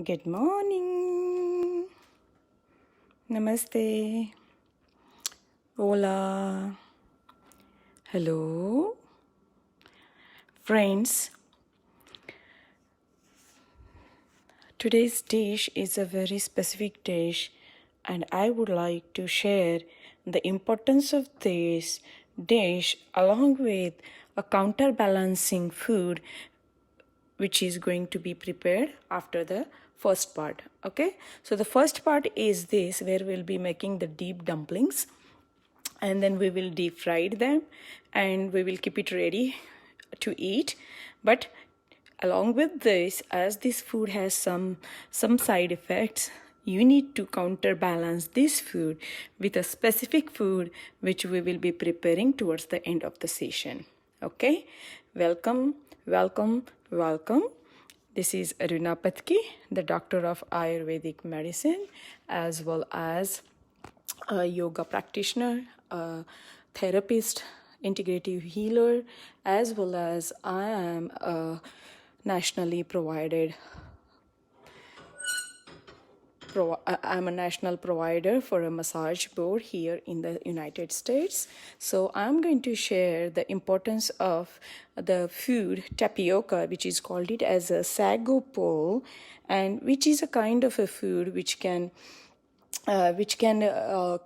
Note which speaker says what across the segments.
Speaker 1: Good morning. Namaste. Hola. Hello. Friends, today's dish is a very specific dish, and I would like to share the importance of this dish along with a counterbalancing food which is going to be prepared after the first part. Okay, so the first part is this, where we'll be making the deep dumplings, and then we will deep fry them and we will keep it ready to eat. But along with this, as this food has some side effects, you need to counterbalance this food with a specific food which we will be preparing towards the end of the session. Okay, welcome. This is Aruna Patki, the doctor of Ayurvedic medicine, as well as a yoga practitioner, a therapist, integrative healer, as well as I am a nationally provided I'm a national provider for a massage board here in the United States. So I'm going to share the importance of the food tapioca, which is called it as a sago pearl, and which is a kind of a food which can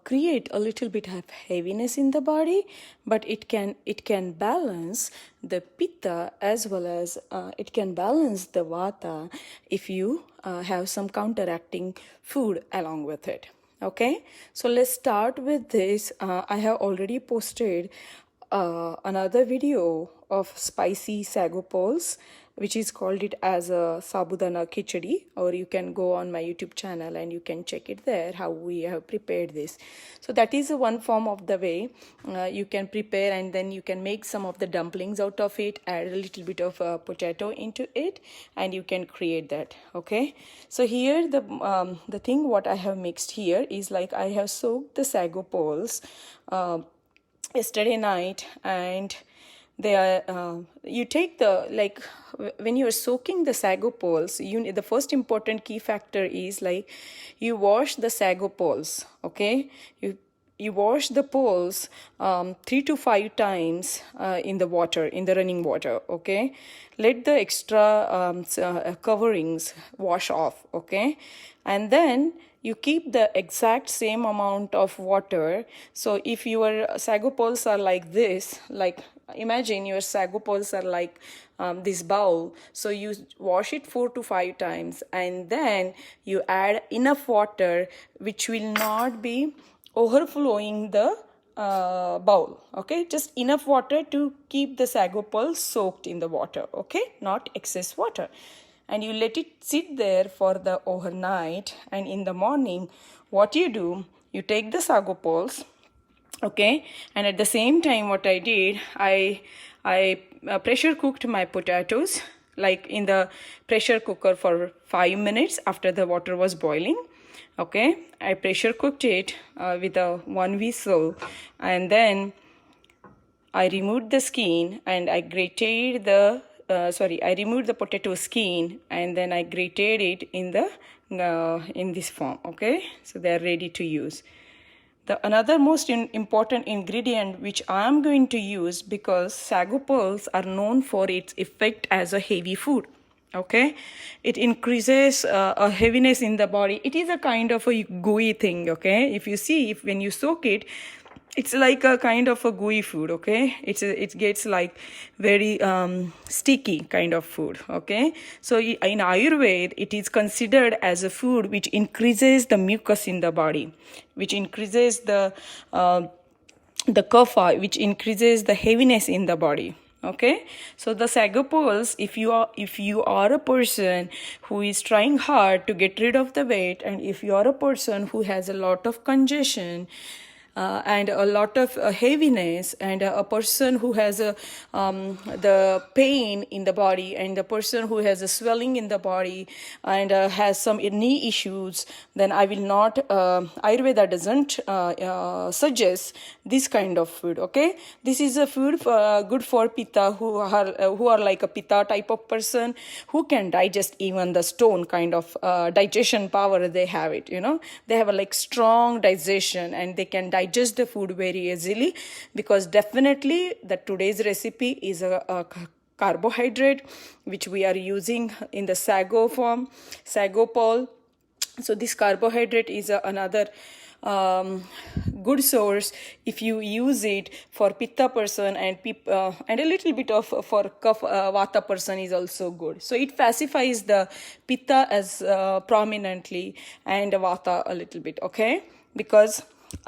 Speaker 1: create a little bit of heaviness in the body, but it can balance the pitta as well as it can balance the vata if you have some counteracting food along with it. Okay, so let's start with this. I have already posted another video of spicy sago pearls, which is called it as a Sabudana khichdi, or you can go on my YouTube channel and you can check it there how we have prepared this. So that is one form of the way you can prepare, and then you can make some of the dumplings out of it, add a little bit of potato into it, and you can create that. Okay, so here the thing what I have mixed here is, like, I have soaked the sago pearls yesterday night, and they are you take the, like, when you are soaking the sago pearls, the first important key factor is, like, you wash the sago pearls. Okay, you wash the pearls 3 to 5 times in the water, in the running water. Okay, let the extra coverings wash off. Okay, and then you keep the exact same amount of water. So if your sago pearls are like this, like, imagine your sago pearls are like this bowl, so you wash it 4 to 5 times, and then you add enough water which will not be overflowing the bowl. Okay, just enough water to keep the sago pearls soaked in the water. Okay, not excess water. And you let it sit there for the overnight, and in the morning what you do, you take the sago pearls. Okay, and at the same time what I did, I pressure cooked my potatoes, like, in the pressure cooker for 5 minutes after the water was boiling. Okay, I pressure cooked it with a 1 whistle, and then I removed the skin and I grated the I removed the potato skin, and then I grated it in this form. Okay, so they are ready to use. The another most important ingredient which I am going to use, because sago pearls are known for its effect as a heavy food. Okay, it increases a heaviness in the body. It is a kind of a gooey thing. Okay, if you see, when you soak it, it's like a kind of a gooey food. Okay, it gets like very sticky kind of food. Okay, so in Ayurveda it is considered as a food which increases the mucus in the body, which increases the kapha, which increases the heaviness in the body. Okay, so the sago pearls, if you are a person who is trying hard to get rid of the weight, and if you are a person who has a lot of congestion, and a lot of heaviness, and a person who has the pain in the body, and the person who has a swelling in the body, and has some knee issues, then I will not, Ayurveda doesn't suggest this kind of food, okay? This is a food good for Pitta, who are like a Pitta type of person, who can digest even the stone kind of digestion power. They have it, they have a like strong digestion, and they can digest the food very easily, because definitely the today's recipe is a carbohydrate which we are using in the sago form, sago pearl. So this carbohydrate is another good source if you use it for Pitta person, and a little bit of for Kapha, Vata person is also good. So it pacifies the Pitta as prominently, and Vata a little bit, okay? Because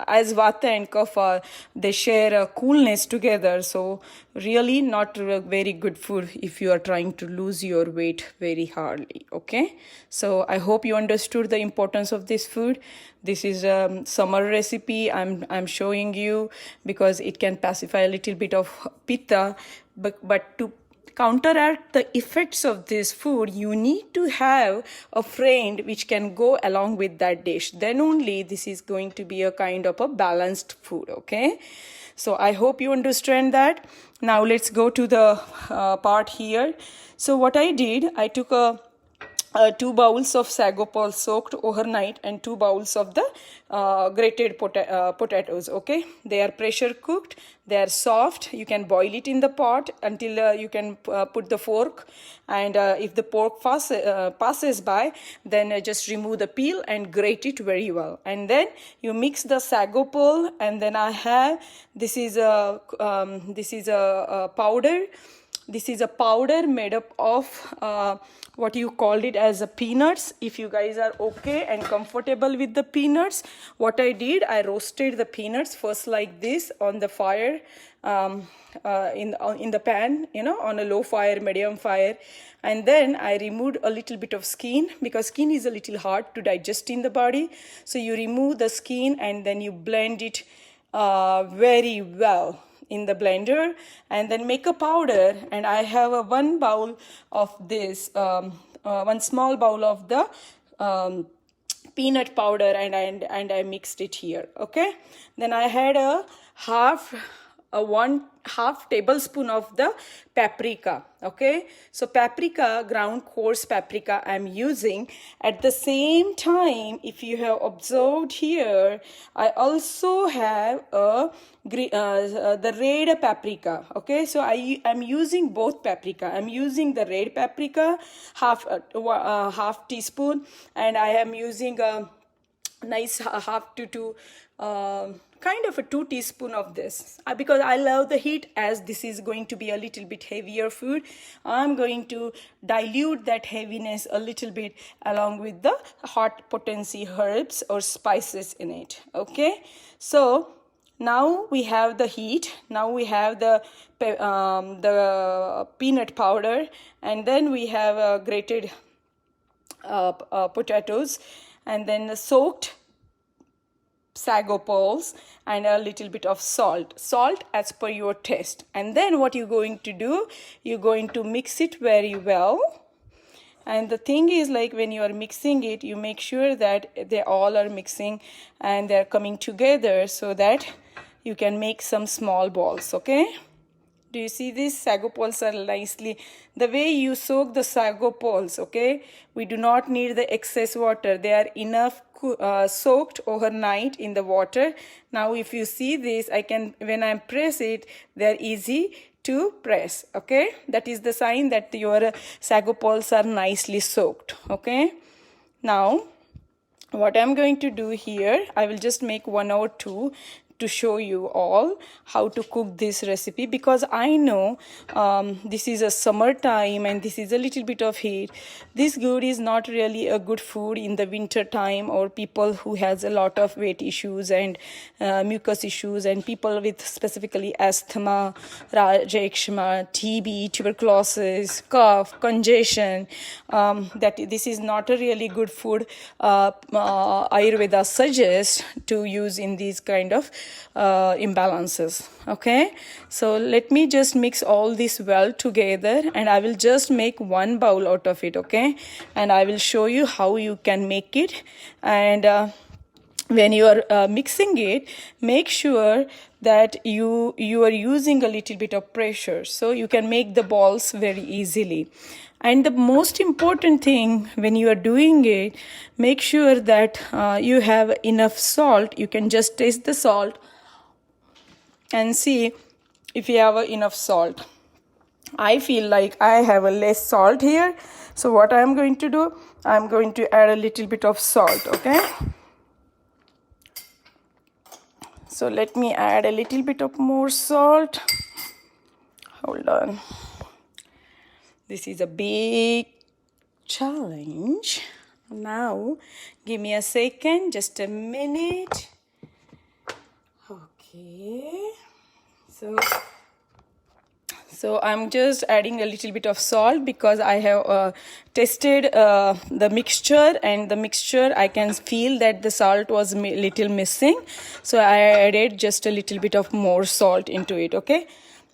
Speaker 1: as Vata and Kapha, they share a coolness together. So really not a very good food if you are trying to lose your weight very hardly, okay? So I hope you understood the importance of this food. This is a summer recipe I'm showing you, because it can pacify a little bit of Pitta, but to counteract the effects of this food, you need to have a friend which can go along with that dish. Then only this is going to be a kind of a balanced food, okay? So I hope you understand that. Now let's go to the part here. So what I did, I took 2 bowls of sago pearls soaked overnight, and 2 bowls of the grated potatoes, okay? They are pressure cooked, they are soft. You can boil it in the pot until you can put the fork, and if the pork passes by, then just remove the peel and grate it very well. And then you mix the sago pearl, and then I have, this is a powder. This is a powder made up of what you called it as a peanuts. If you guys are okay and comfortable with the peanuts, what I did, I roasted the peanuts first like this on the fire, in the pan, on a low fire, medium fire. And then I removed a little bit of skin, because skin is a little hard to digest in the body. So you remove the skin, and then you blend it very well in the blender, and then make a powder. And I have a 1 bowl of this, 1 small bowl of the peanut powder, and I mixed it here, okay? Then I had a 1/2 tablespoon of the paprika, okay? So paprika, ground coarse paprika I'm using. At the same time, if you have observed here, I also have the red paprika, okay? So I'm using both paprika. I'm using the red paprika, half teaspoon, and I am using a nice half to 2 kind of a 2 teaspoon of this, because I love the heat. As this is going to be a little bit heavier food, I'm going to dilute that heaviness a little bit along with the hot potency herbs or spices in it, okay? So now we have the heat, now we have the peanut powder, and then we have grated potatoes, and then the soaked sago pearls, and a little bit of salt as per your taste. And then what you're going to do, you're going to mix it very well. And the thing is, like, when you are mixing it, you make sure that they all are mixing and they're coming together, so that you can make some small balls, okay? Do you see this? Sago pearls are nicely, the way you soak the sago pearls, okay? We do not need the excess water. They are enough soaked overnight in the water. Now if you see this, when I press it, they're easy to press, okay? That is the sign that your sago pearls are nicely soaked, okay? Now what I'm going to do here, I will just make 1 or 2 to show you all how to cook this recipe, because I know this is a summer time and this is a little bit of heat. This food is not really a good food in the winter time, or people who has a lot of weight issues and mucus issues, and people with specifically asthma, rajekshma, TB, tuberculosis, cough, congestion. That this is not a really good food Ayurveda suggests to use in these kind of imbalances. Okay, so let me just mix all this well together, and I will just make one bowl out of it. Okay, and I will show you how you can make it. And when you are mixing it, make sure that you are using a little bit of pressure, so you can make the balls very easily. And the most important thing when you are doing it, make sure that you have enough salt. You can just taste the salt and see if you have enough salt. I feel like I have a less salt here, so what I am going to do, I am going to add a little bit of salt. Okay, so let me add a little bit of more salt. Hold on. This is a big challenge. Now, give me a second, just a minute. Okay. So I'm just adding a little bit of salt because I have tested the mixture, and the mixture I can feel that the salt was little missing. So I added just a little bit of more salt into it. Okay.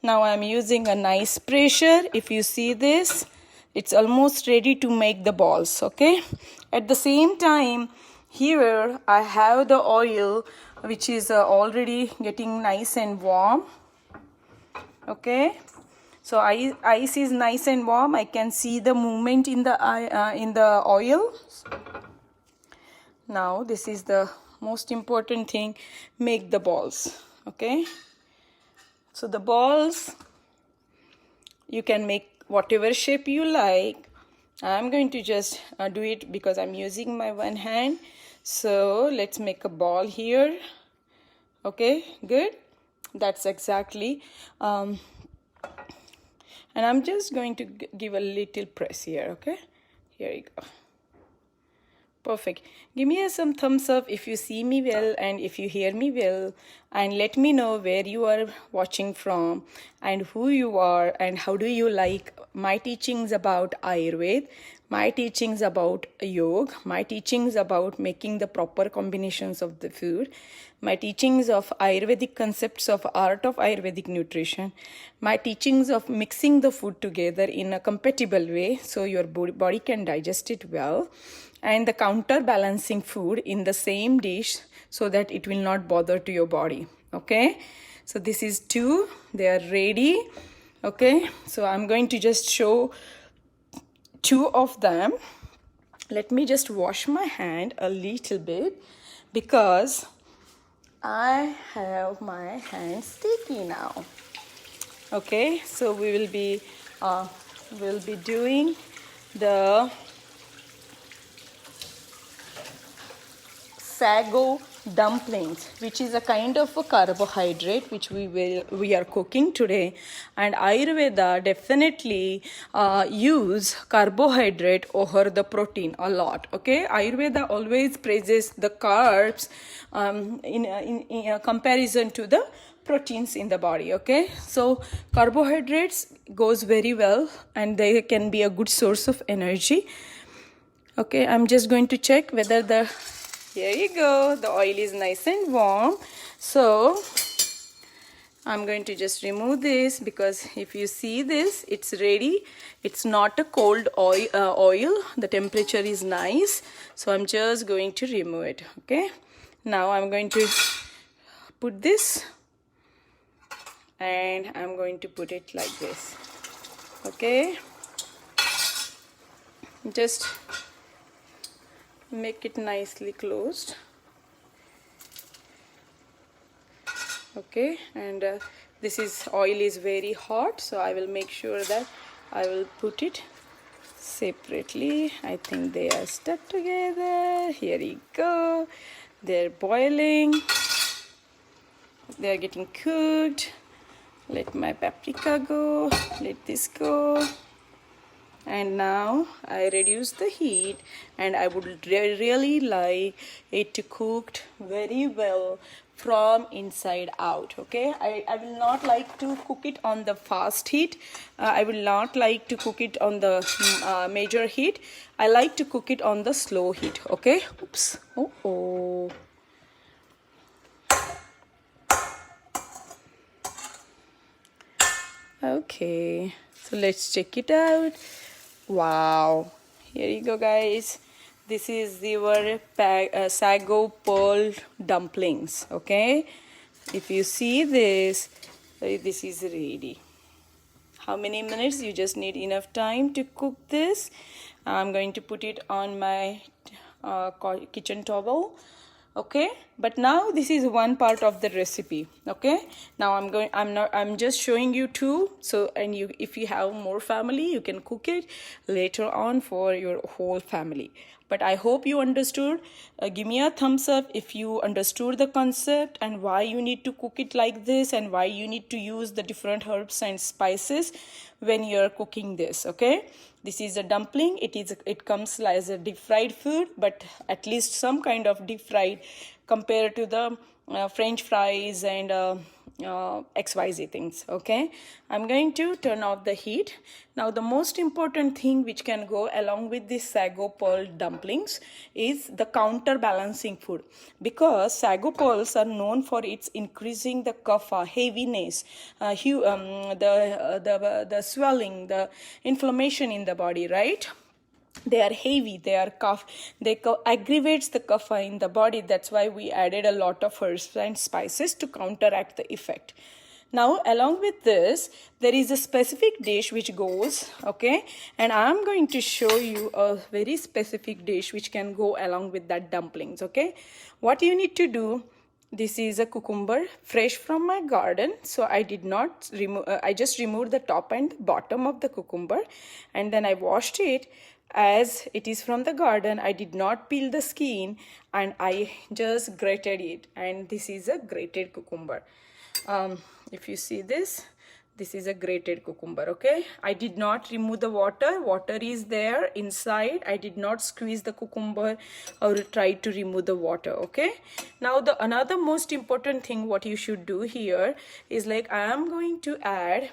Speaker 1: Now I'm using a nice pressure. If you see this, it's almost ready to make the balls. Okay. At the same time, here I have the oil which is already getting nice and warm. Okay. So ice is nice and warm. I can see the movement in the oil. Now this is the most important thing. Make the balls. Okay. So the balls, you can make whatever shape you like. I'm going to just do it because I'm using my one hand. So let's make a ball here. Okay, good. That's exactly. And I'm just going to give a little press here. Okay, here you go. Perfect. Give me some thumbs up if you see me well and if you hear me well, and let me know where you are watching from and who you are and how do you like my teachings about Ayurveda, my teachings about yoga, my teachings about making the proper combinations of the food, my teachings of Ayurvedic concepts of art of Ayurvedic nutrition, my teachings of mixing the food together in a compatible way so your body can digest it well, and the counterbalancing food in the same dish so that it will not bother to your body. Okay, so this is two. They are ready. Okay, so I'm going to just show two of them. Let me just wash my hand a little bit because I have my hands sticky now. Okay, so we will be doing the sago dumplings, which is a kind of a carbohydrate which we are cooking today. And Ayurveda definitely use carbohydrate over the protein a lot. Okay, Ayurveda always praises the carbs in a comparison to the proteins in the body. Okay, so carbohydrates goes very well and they can be a good source of energy. Okay, I'm just going to check whether here you go, the oil is nice and warm. So I'm going to just remove this because if you see this, it's ready. It's not a cold oil. The temperature is nice. So I'm just going to remove it. Okay, now I'm going to put this and I'm going to put it like this. Okay, just make it nicely closed. Okay, and this oil is very hot, so I will make sure that I will put it separately. I think they are stuck together. Here you go. They're boiling. They are getting cooked. Let my paprika go. Let this go. And now I reduce the heat, and I would really like it to cooked very well from inside out. Okay, I will not like to cook it on the fast heat. I will not like to cook it on the major heat. I like to cook it on the slow heat. Okay, oops. Oh. Okay, so let's check it out. Wow, here you go, guys. This is your Sago Pearl dumplings. Okay, if you see this, this is ready. How many minutes? You just need enough time to cook this. I'm going to put it on my kitchen towel. Okay, but now this is one part of the recipe. Okay, now I'm just showing you two. So, and you, if you have more family, you can cook it later on for your whole family. But I hope you understood. Give me a thumbs up if you understood the concept and why you need to cook it like this and why you need to use the different herbs and spices when you're cooking this. Okay, this is a dumpling. It comes as a deep fried food, but at least some kind of deep fried compared to the French fries and XYZ things. Okay, I'm going to turn off the heat. Now the most important thing which can go along with this Sago Pearl dumplings is the counterbalancing food, because Sago Pearls are known for its increasing the kapha, heaviness, the swelling, the inflammation in the body, right? They are heavy, they are cough, aggravates the kapha in the body. That's why we added a lot of herbs and spices to counteract the effect. Now along with this, there is a specific dish which goes, okay, and I'm going to show you a very specific dish which can go along with that dumplings. Okay, what you need to do, this is a cucumber fresh from my garden, so I did not remove, I just removed the top and bottom of the cucumber, and then I washed it. As it is from the garden, I did not peel the skin and I just grated it, and this is a grated cucumber. If you see this, this is a grated cucumber. Okay, I did not remove the water is there inside. I did not squeeze the cucumber or try to remove the water. Okay, now the another most important thing what you should do here is, like, I am going to add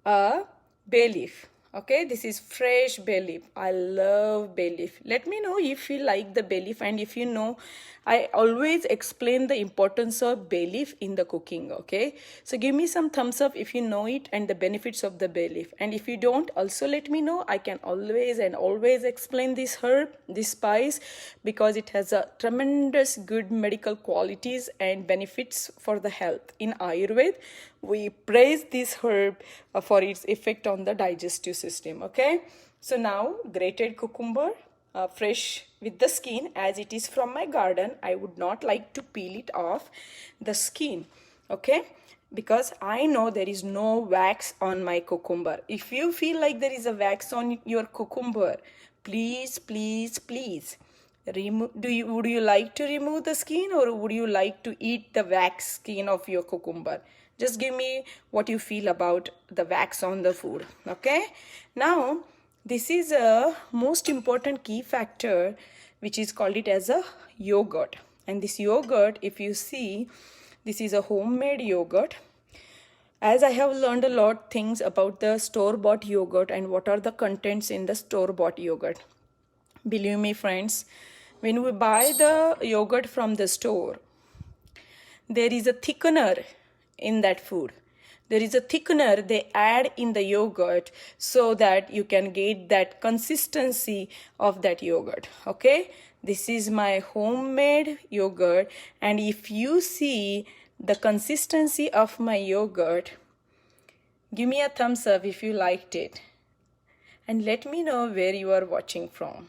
Speaker 1: a bay leaf. Okay, this is fresh bay leaf. I love bay leaf. Let me know if you like the bay leaf, and if you know, I always explain the importance of bay leaf in the cooking. Okay, so give me some thumbs up if you know it and the benefits of the bay leaf, and if you don't, also let me know. I can always explain this herb, this spice, because it has a tremendous good medical qualities and benefits for the health. In Ayurveda, we praise this herb for its effect on the digestive system. Okay, so now grated cucumber, fresh with the skin, as it is from my garden. I would not like to peel it off the skin. Okay, because I know there is no wax on my cucumber. If you feel like there is a wax on your cucumber, please remove. Would you like to remove the skin, or would you like to eat the wax skin of your cucumber? Just give me what you feel about the wax on the food. Okay, now this is a most important key factor which is called it as a yogurt. And this yogurt, if you see, this is a homemade yogurt. As I have learned a lot things about the store-bought yogurt and what are the contents in the store-bought yogurt. Believe me, friends, when we buy the yogurt from the store, there is a thickener in that food. There is a thickener they add in the yogurt so that you can get that consistency of that yogurt. Okay, this is my homemade yogurt, and if you see the consistency of my yogurt, give me a thumbs up if you liked it, and let me know where you are watching from.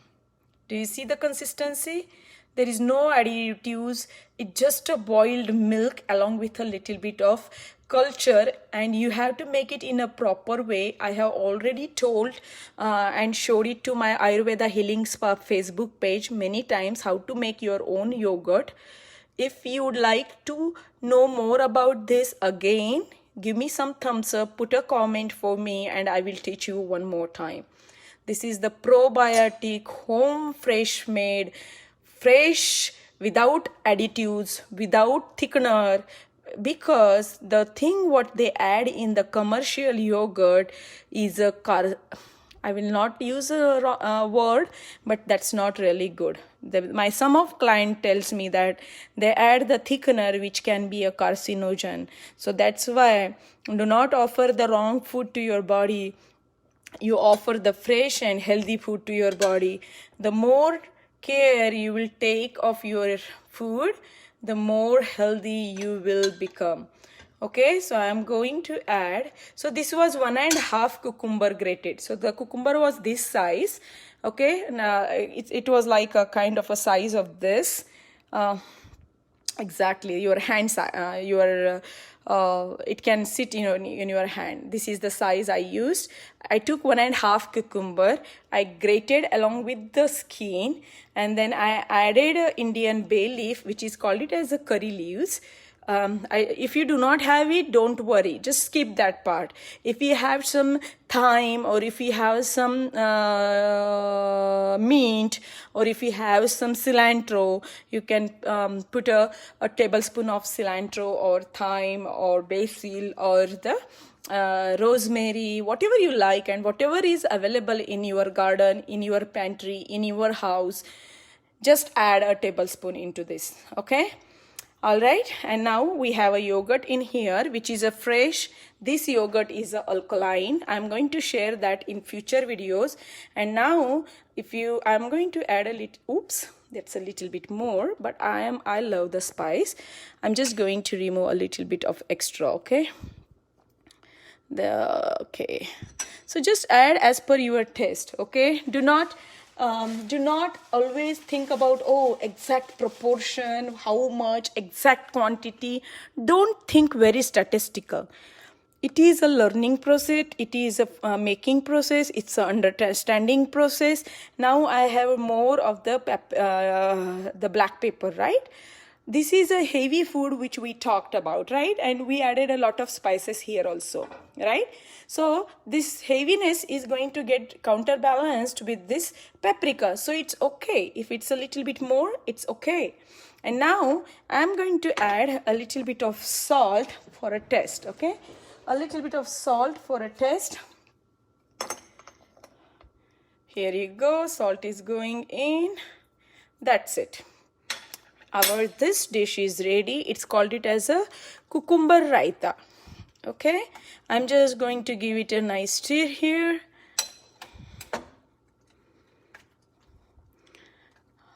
Speaker 1: Do you see the consistency? There is no additives. It's just a boiled milk along with a little bit of culture, and you have to make it in a proper way. I have already told and showed it to my Ayurveda Healing Spa Facebook page many times how to make your own yogurt. If you would like to know more about this again, give me some thumbs up, put a comment for me, and I will teach you one more time. This is the probiotic, home fresh made, fresh, without additives, without thickener, because the thing what they add in the commercial yogurt is I will not use a word, but that's not really good. Some of client tells me that they add the thickener, which can be a carcinogen. So that's why do not offer the wrong food to your body. You offer the fresh and healthy food to your body. The more care you will take of your food, the more healthy you will become. Okay, so I'm going to add, so this was 1.5 cucumber grated. So the cucumber was this size. Okay, now it was like a kind of a size of this. Exactly, your hand size, it can sit in your hand. This is the size I used. I took 1.5 cucumber. I grated along with the skin, and then I added Indian bay leaf, which is called it as a curry leaves. If you do not have it, don't worry, just skip that part. If you have some thyme, or if you have some mint, or if you have some cilantro, you can put a tablespoon of cilantro or thyme or basil or the rosemary, whatever you like, and whatever is available in your garden, in your pantry, in your house, just add a tablespoon into this. Okay. All right, and now we have a yogurt in here, which is a fresh. This yogurt is alkaline. I'm going to share that in future videos. And now I'm going to add a little, oops, that's a little bit more, but I love the spice. I'm just going to remove a little bit of extra, okay? Okay, so just add as per your taste, okay? Do not always think about, exact proportion, how much, exact quantity. Don't think very statistical. It is a learning process. It is a making process. It's an understanding process. Now I have more of the black pepper, right? This is a heavy food which we talked about, right? And we added a lot of spices here also, right? So this heaviness is going to get counterbalanced with this paprika. So it's okay. If it's a little bit more, it's okay. And now I'm going to add a little bit of salt for a taste, okay? A little bit of salt for a taste. Here you go. Salt is going in. That's it. This dish is ready. It's called it as a cucumber raita. Okay, I'm just going to give it a nice stir here.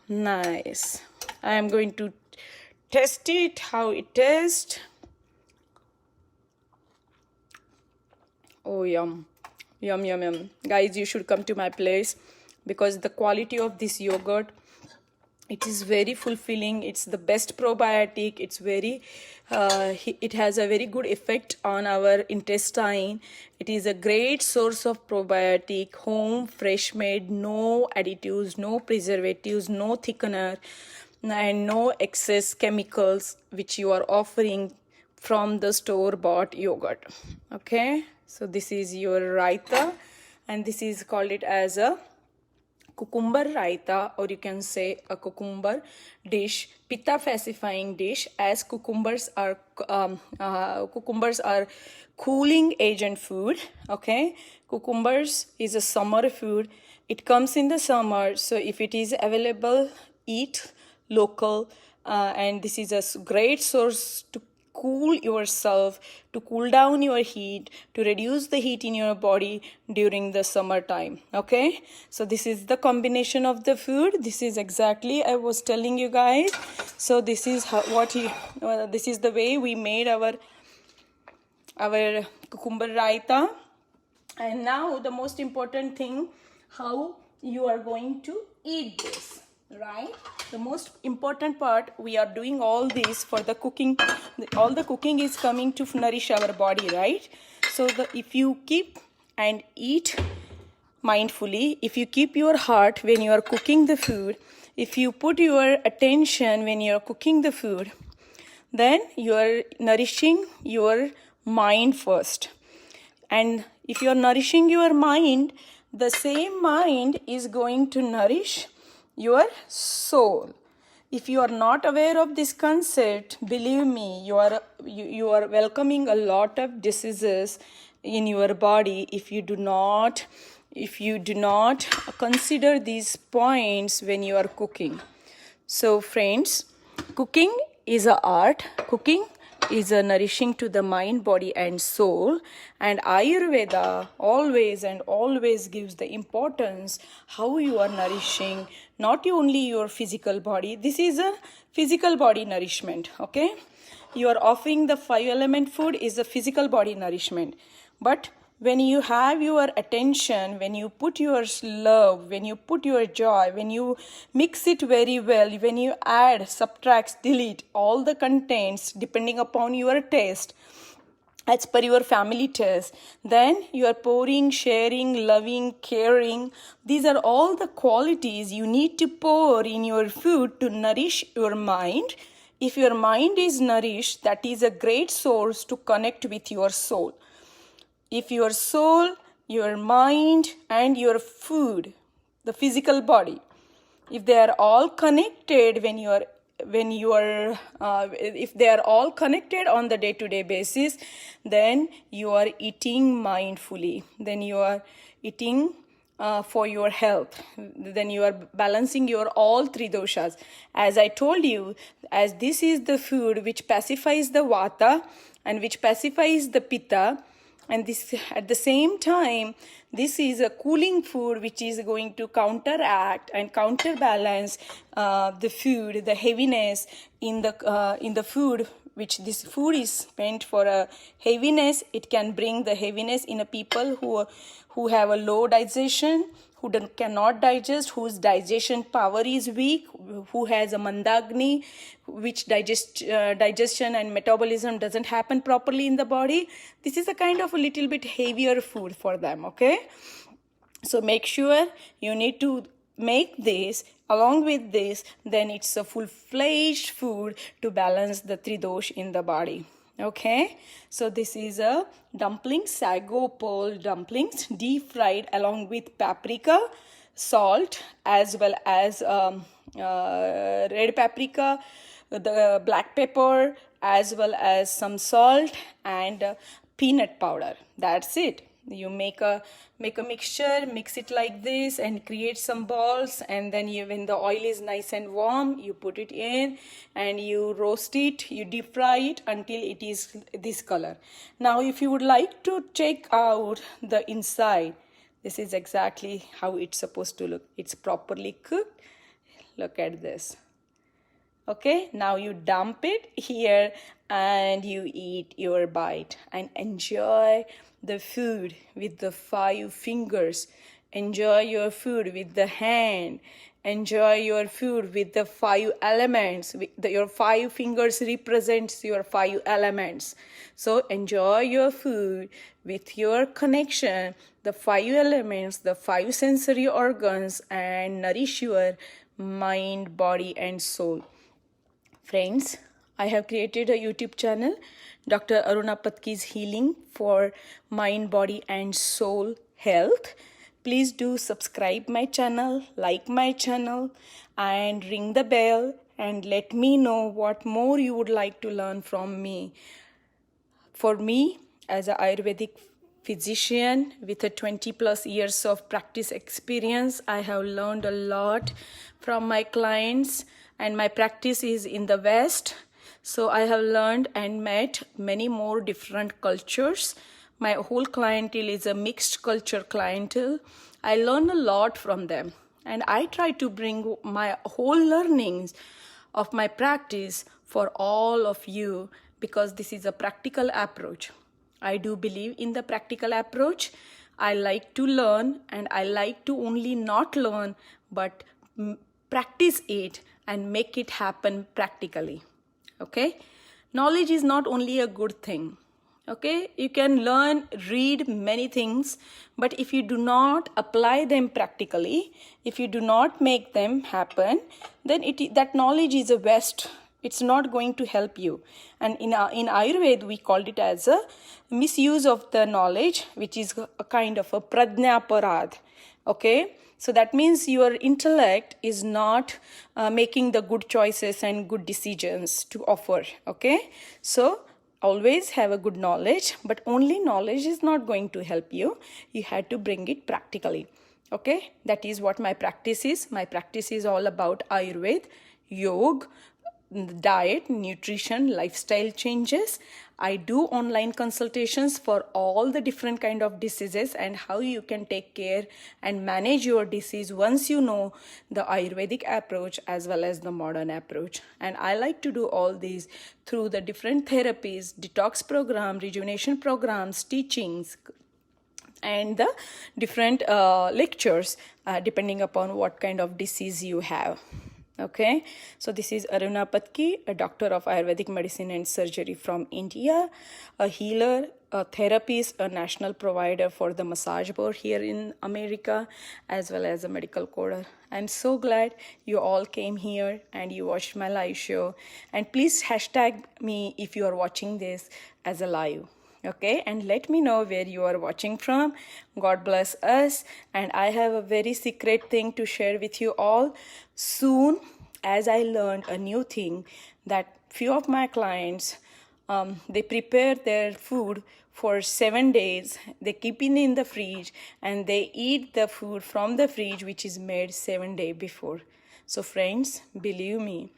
Speaker 1: Nice. I am going to test it, how it tastes. Oh, yum. Yum, yum, yum. Guys, you should come to my place, because the quality of this yogurt, it is very fulfilling. It's the best probiotic. It's very, it has a very good effect on our intestine. It is a great source of probiotic, home, fresh made, no additives, no preservatives, no thickener, and no excess chemicals which you are offering from the store-bought yogurt. Okay, so this is your raita, and this is called it as a cucumber raita, or you can say a cucumber dish, Pitta pacifying dish, as cucumbers are cooling agent food. Okay, cucumbers is a summer food. It comes in the summer, so if it is available, eat local, and this is a great source to cool yourself, to cool down your heat, to reduce the heat in your body during the summertime. Okay, so this is the combination of the food. This is exactly I was telling you guys. So this is this is the way we made our cucumber raita. And now the most important thing, how you are going to eat this, right? The most important part, we are doing all this for the cooking. All the cooking is coming to nourish our body, right? So if you keep and eat mindfully, if you keep your heart when you are cooking the food, if you put your attention when you are cooking the food, then you are nourishing your mind first. And if you are nourishing your mind, the same mind is going to nourish your soul. If you are not aware of this concept, believe me, you are welcoming a lot of diseases in your body if you do not if you do not consider these points when you are cooking. So friends, cooking is an art. Cooking is a nourishing to the mind, body and soul, and Ayurveda always and always gives the importance how you are nourishing not only your physical body. This is a physical body nourishment, okay? You are offering the 5-element food is a physical body nourishment, but when you have your attention, when you put your love, when you put your joy, when you mix it very well, when you add, subtract, delete all the contents depending upon your taste, as per your family taste, then you are pouring, sharing, loving, caring. These are all the qualities you need to pour in your food to nourish your mind. If your mind is nourished, that is a great source to connect with your soul. If your soul, your mind, and your food, the physical body, if they are all connected if they are all connected on the day-to-day basis, then you are eating mindfully. Then you are eating for your health. Then you are balancing your all 3 doshas. As I told you, as this is the food which pacifies the Vata and which pacifies the Pitta, and this at the same time, this is a cooling food which is going to counteract and counterbalance the food, the heaviness in the food, which this food is meant for a heaviness. It can bring the heaviness in a people who have a low digestion, who cannot digest, whose digestion power is weak, who has a mandagni, which digestion and metabolism doesn't happen properly in the body. This is a kind of a little bit heavier food for them, okay? So make sure you need to make this. Along with this, then it's a full-fledged food to balance the 3 dosh in the body. Okay, so this is a dumpling, Sago Pearl dumplings, deep fried along with paprika, salt, as well as red paprika, the black pepper, as well as some salt and peanut powder. That's it. You make a mixture, mix it like this and create some balls, and then when the oil is nice and warm, you put it in and you roast it, you deep fry it until it is this color. Now if you would like to check out the inside, this is exactly how it's supposed to look. It's properly cooked. Look at this. Okay, now you dump it here and you eat your bite and enjoy the food with the 5 fingers. Enjoy your food with the hand. Enjoy your food with the 5 elements. Your 5 fingers represents your 5 elements. So enjoy your food with your connection, the 5 elements, the 5 sensory organs, and nourish your mind, body, and soul. Friends, I have created a YouTube channel, Dr. Aruna Patki's Healing for Mind, Body and Soul Health. Please do subscribe my channel, like my channel, and ring the bell and let me know what more you would like to learn from me. For me, as an Ayurvedic physician with a 20 plus years of practice experience, I have learned a lot from my clients, and my practice is in the West. So I have learned and met many more different cultures. My whole clientele is a mixed culture clientele. I learn a lot from them, and I try to bring my whole learnings of my practice for all of you, because this is a practical approach. I do believe in the practical approach. I like to learn, and I like to only not learn but practice it and make it happen practically. Okay, knowledge is not only a good thing. Okay, you can learn, read many things, but if you do not apply them practically, if you do not make them happen, then that knowledge is a waste. It's not going to help you. And in Ayurveda, we called it as a misuse of the knowledge, which is a kind of a pradnyaparad. Okay, so that means your intellect is not making the good choices and good decisions to offer. Okay, so always have a good knowledge, but only knowledge is not going to help you. You had to bring it practically. Okay, that is what my practice is. My practice is all about Ayurveda, yoga, diet, nutrition, lifestyle changes. I do online consultations for all the different kind of diseases and how you can take care and manage your disease once you know the Ayurvedic approach as well as the modern approach. And I like to do all these through the different therapies, detox program, rejuvenation programs, teachings, and the different lectures depending upon what kind of disease you have. Okay, so this is Aruna Patki, a doctor of Ayurvedic medicine and surgery from India, a healer, a therapist, a national provider for the massage board here in America, as well as a medical coder. I'm so glad you all came here and you watched my live show. And please hashtag me if you are watching this as a live. Okay, and let me know where you are watching from. God bless us. And I have a very secret thing to share with you all soon, as I learned a new thing that few of my clients, they prepare their food for 7 days, they keep it in the fridge, and they eat the food from the fridge which is made 7 days before. So friends, believe me,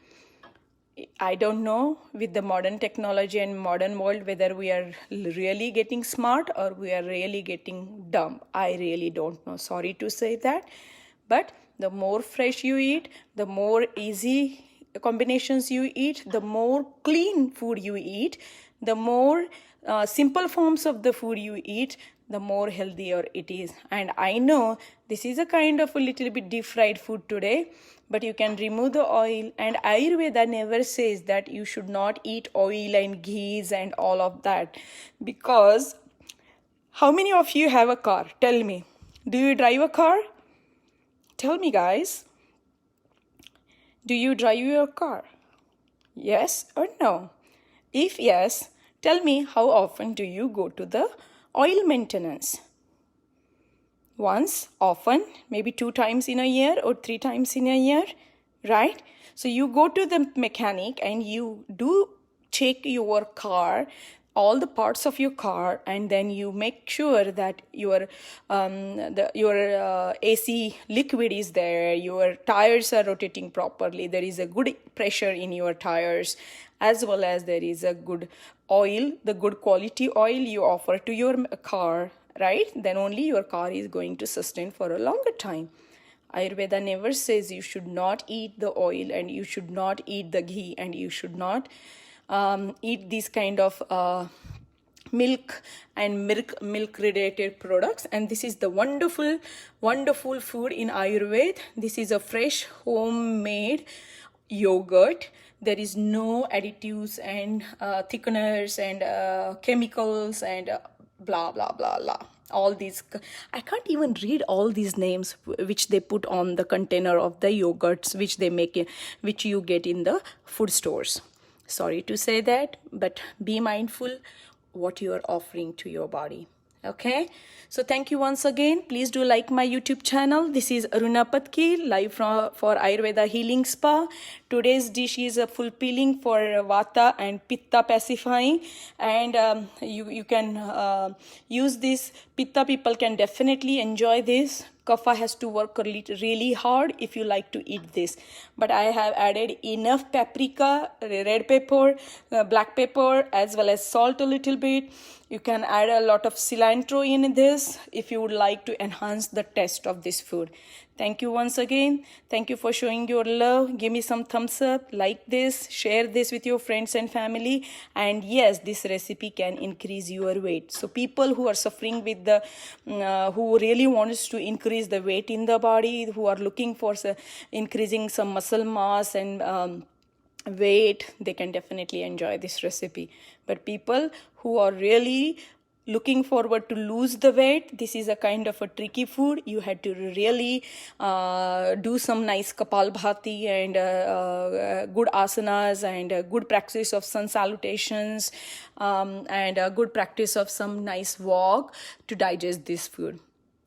Speaker 1: I don't know with the modern technology and modern world whether we are really getting smart or we are really getting dumb. I really don't know. Sorry to say that. But the more fresh you eat, the more easy combinations you eat, the more clean food you eat, the more simple forms of the food you eat, the more healthier it is. And I know this is a kind of a little bit deep fried food today, but you can remove the oil. And Ayurveda never says that you should not eat oil and ghees and all of that. Because how many of you have a car? Tell me. Do you drive a car? Tell me, guys. Do you drive your car? Yes or no? If yes, tell me how often do you go to the oil maintenance? Once, often, maybe 2 times in a year or 3 times in a year, right? So you go to the mechanic and you do check your car, all the parts of your car, and then you make sure that your AC liquid is there, your tires are rotating properly, there is a good pressure in your tires, as well as there is a good oil, the good quality oil you offer to your car, right? Then only your car is going to sustain for a longer time. Ayurveda never says you should not eat the oil and you should not eat the ghee and you should not eat these kind of milk and milk related products. And this is the wonderful food in Ayurveda. This is a fresh homemade yogurt. There is no additives and thickeners and chemicals and blah blah blah blah, all these. I can't even read all these names which they put on the container of the yogurts which they make, which you get in the food stores. Sorry to say that, but be mindful what you are offering to your body. Okay, so thank you once again. Please do like my YouTube channel. This is Aruna Patki, live for Ayurveda Healing Spa. Today's dish is a full peeling for Vata and Pitta pacifying. And you can use this. Pitta people can definitely enjoy this. Kapha has to work really hard if you like to eat this. But I have added enough paprika, red pepper, black pepper, as well as salt a little bit. You can add a lot of cilantro in this if you would like to enhance the taste of this food. Thank you once again. Thank you for showing your love. Give me some thumbs up, like this, share this with your friends and family. And yes, this recipe can increase your weight. So people who are suffering with the, who really wants to increase the weight in the body, who are looking for increasing some muscle mass and weight, they can definitely enjoy this recipe. But people who are really looking forward to lose the weight, this is a kind of a tricky food. You had to really do some nice kapalbhati and good asanas and good practice of sun salutations and a good practice of some nice walk to digest this food.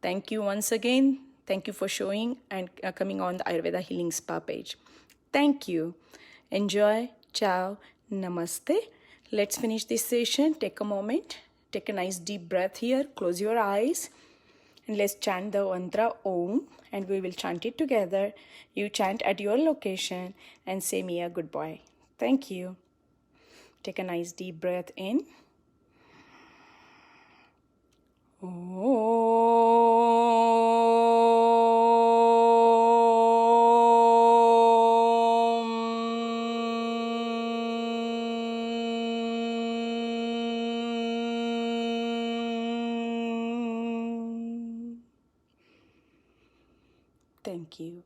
Speaker 1: Thank you once again. Thank you for showing and coming on the Ayurveda Healing Spa page. Thank you. Enjoy. Ciao. Namaste. Let's finish this session. Take a moment. Take a nice deep breath here. Close your eyes. And let's chant the mantra Om. And we will chant it together. You chant at your location and say me a goodbye. Thank you. Take a nice deep breath in. Thank you.